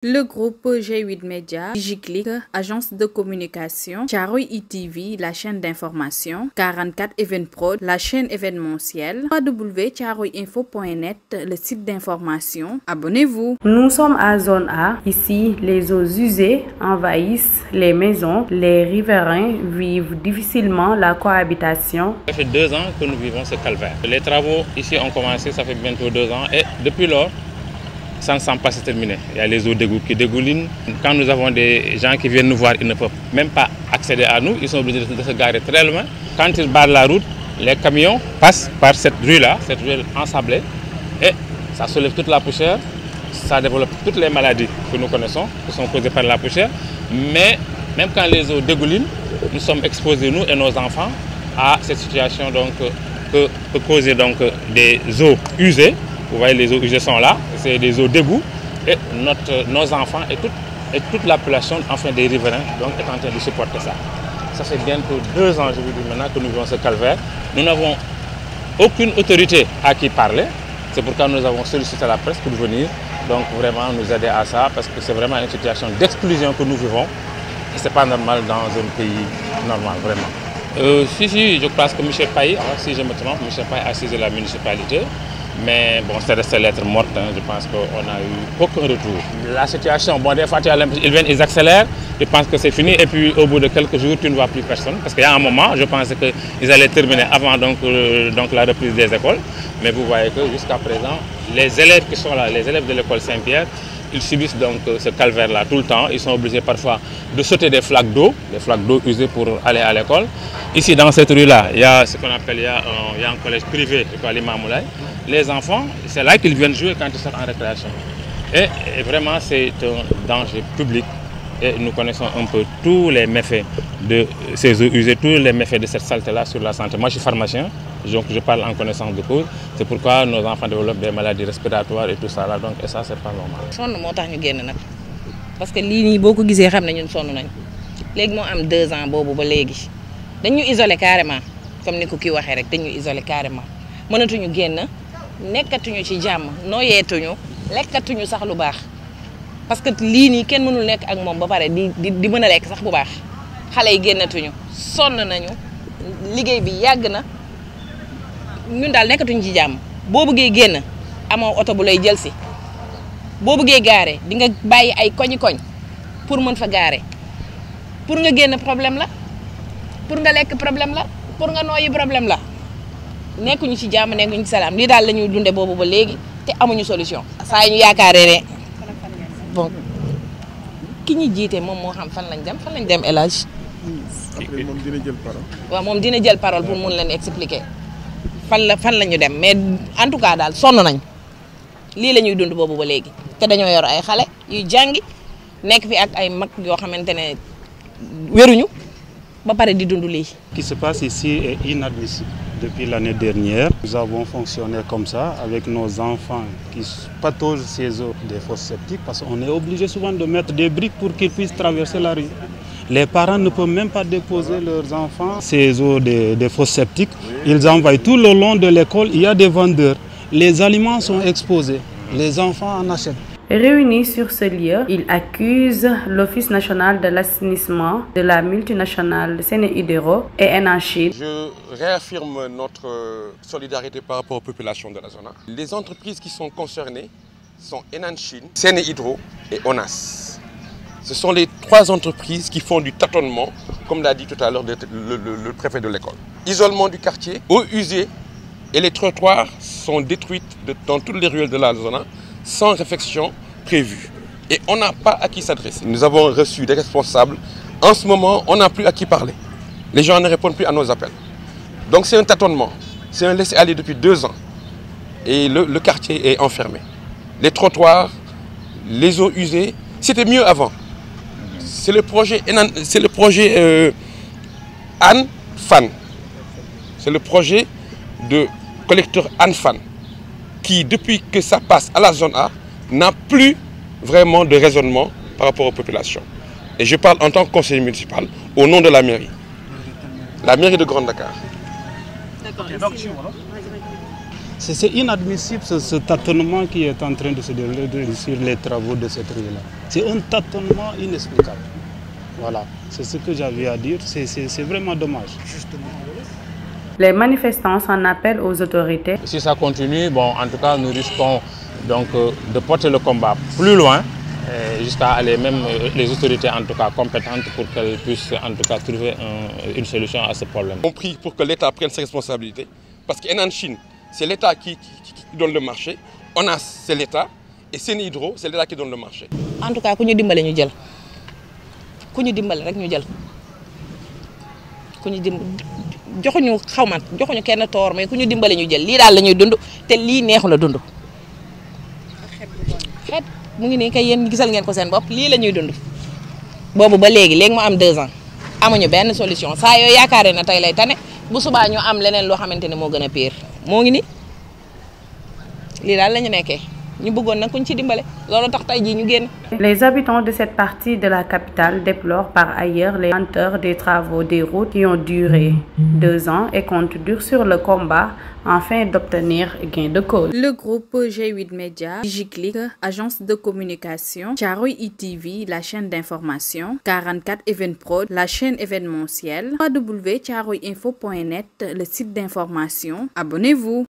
Le groupe G8 Media, DigiClick, agence de communication, Thiaroye ITV, la chaîne d'information, 44 Evenprod, la chaîne événementielle, www.thiaroyeinfo.net, le site d'information. Abonnez-vous. Nous sommes à zone A. Ici, les eaux usées envahissent les maisons. Les riverains vivent difficilement la cohabitation. Ça fait 2 ans que nous vivons ce calvaire. Les travaux ici ont commencé, ça fait bientôt 2 ans, et depuis lors, ça ne semble pas se terminer. Il y a les eaux d'égout qui dégoulinent. Quand nous avons des gens qui viennent nous voir, ils ne peuvent même pas accéder à nous. Ils sont obligés de se garer très loin. Quand ils barrent la route, les camions passent par cette rue-là, cette rue ensablée, et ça soulève toute la poussière. Ça développe toutes les maladies que nous connaissons, qui sont causées par la poussière. Mais même quand les eaux dégoulinent, nous sommes exposés, nous et nos enfants, à cette situation donc, que peut causer donc, des eaux usées. Vous voyez, les eaux usées sont là, c'est des eaux d'égout. Et nos enfants et toute la population, enfin des riverains, donc, est en train de supporter ça. Ça fait bientôt 2 ans, je vous dis maintenant, que nous vivons ce calvaire. Nous n'avons aucune autorité à qui parler. C'est pourquoi nous avons sollicité la presse pour venir donc vraiment nous aider à ça, parce que c'est vraiment une situation d'exclusion que nous vivons. Et ce n'est pas normal dans un pays normal, vraiment. Si, je pense que M. Paye, si je me trompe, M. Paye a saisi la municipalité. Mais bon, c'est resté lettre morte, hein. Je pense qu'on n'a eu aucun retour. La situation, bon, des fois, tu as l'impression qu'ils viennent, ils accélèrent, je pense que c'est fini, et puis au bout de quelques jours, tu ne vois plus personne. Parce qu'il y a un moment, je pensais qu'ils allaient terminer avant donc la reprise des écoles. Mais vous voyez que jusqu'à présent, les élèves qui sont là, les élèves de l'école Saint-Pierre, ils subissent donc ce calvaire-là tout le temps. Ils sont obligés parfois de sauter des flaques d'eau usées pour aller à l'école. Ici, dans cette rue-là, il y a ce qu'on appelle, il y a un collège privé, l'Imam Moulay. Les enfants, c'est là qu'ils viennent jouer quand ils sortent en récréation. Et vraiment, c'est un danger public. Et nous connaissons un peu tous les méfaits de ces eaux usées, tous les méfaits de cette saleté-là sur la santé. Moi, je suis pharmacien, donc je parle en connaissance de cause. C'est pourquoi nos enfants développent des maladies respiratoires et tout ça là. Donc, et ça, c'est pas normal. Sonn moo tax ñu génn nag parce que lii nii boo ko gisee xam ne ñun sonn nañ léegi moo am 2 ans boobu ba léegi dañu isolé carrément comme ni ko kii waxee rek dañu isolé carrément mënatuñu génn nekkatuñu ci jàmm nooyeetuñu lekkatuñu sax lu baax parce que lii nii kenn mënul nekk ak moom ba pare di mën a lekk sax bu baax xale yi génnatuñu sonn nañu liggéey bi yàgg na ñun daal nekkatuñu ci jàmm boo bëggee génn amoo oto bu lay jël si boo bëggee gaare di nga bàyyi ay koñ pour mën fa gaare pour nga génn problème la pour nga lekk problème la pour nga nooyi problème la nekkuñu ci jàmm nekkuñu ci salaam lii daal la ñuy dunde boobu ba léegi te amuñu solution. saa yi ñu yaakaaree ne bon ki ñu jiite moom moo xam fan lañ dem El Hadj. après moom dina jël parole. waaw moom dina jël parole pour mun leen expliquer fan la ñu dem mais en tout cas daal sonn nañ lii la ñuy dund boobu ba léegi. te dañoo yor ay xale yuy jàngi nekk fi ak ay mag yoo xamante ne wéruñu ba pare di dund lii. Ce qui se passe ici est inadmissible. Depuis l'année dernière, nous avons fonctionné comme ça avec nos enfants qui pataugent ces eaux des fosses septiques parce qu'on est obligé souvent de mettre des briques pour qu'ils puissent traverser la rue. Les parents ne peuvent même pas déposer leurs enfants. Ces eaux des fosses septiques, ils envoient tout le long de l'école, il y a des vendeurs. Les aliments sont exposés, les enfants en achètent. Réunis sur ce lieu, ils accusent l'Office national de l'assainissement de la multinationale Sénéhydro et Enanchine. Je réaffirme notre solidarité par rapport aux populations de la zone. Les entreprises qui sont concernées sont Enanchine, Sénéhydro et ONAS. Ce sont les 3 entreprises qui font du tâtonnement, comme l'a dit tout à l'heure le préfet de l'école. Isolement du quartier, eaux usées et les trottoirs sont détruits dans toutes les ruelles de la zone sans réflexion prévue. Et on n'a pas à qui s'adresser. Nous avons reçu des responsables. En ce moment, on n'a plus à qui parler. Les gens ne répondent plus à nos appels. Donc c'est un tâtonnement. C'est un laisser-aller depuis 2 ans. Et le quartier est enfermé. Les trottoirs, les eaux usées, c'était mieux avant. C'est le projet Anne Fan. C'est le projet de collecteur Anne Fan qui, depuis que ça passe à la zone A, n'a plus vraiment de raisonnement par rapport aux populations. Et je parle en tant que conseiller municipal au nom de la mairie de Grand Dakar. C'est inadmissible ce tâtonnement qui est en train de se dérouler sur les travaux de cette rue-là. C'est un tâtonnement inexplicable. Voilà, c'est ce que j'avais à dire, c'est vraiment dommage. Les manifestants s'en appellent aux autorités. Si ça continue, bon, en tout cas, nous risquons donc de porter le combat plus loin, jusqu'à aller même les autorités en tout cas compétentes pour qu'elles puissent en tout cas trouver une solution à ce problème. On prie pour que l'État prenne ses responsabilités, parce qu'Enan Chine, c'est l'État qui donne le marché, ONAS c'est l'État, et Sene Hydro c'est l'État qui donne le marché. En tout cas, ku ñu dimbale ñu jël ku ñu dimbale rek ñu jël ku ñu joxuñu xawma joxuñu kenn toor mais ku ñu dimbale ñu jël lii daal la ñuy dund te lii neexu la dund. xeet mu ngi nii kay yéen gisal ngeen ko seen bopp lii la ñuy dund boobu ba léegi mu am 2 ans amuñu benn solution saa yoo yaakaaree na tey lay tane bu subaa ñu am leneen loo xamante ne moo gën a pire moo ngi ni lii daal la ñu nekkee ñu bëggoon nag kuñ ci dimbale loolu tax tey jii ñu génn. Les habitants de cette partie de la capitale déplorent par ailleurs les lenteurs des travaux des routes qui ont duré 2 ans et comptent dur sur le combat afin d'obtenir gain de cause. Le groupe G8 Média, DigiClick, agence de communication, Thiaroye ITV, la chaîne d'information, 44 Evenprod, la chaîne événementielle, www.thiaroyeinfo.net, le site d'information. Abonnez-vous.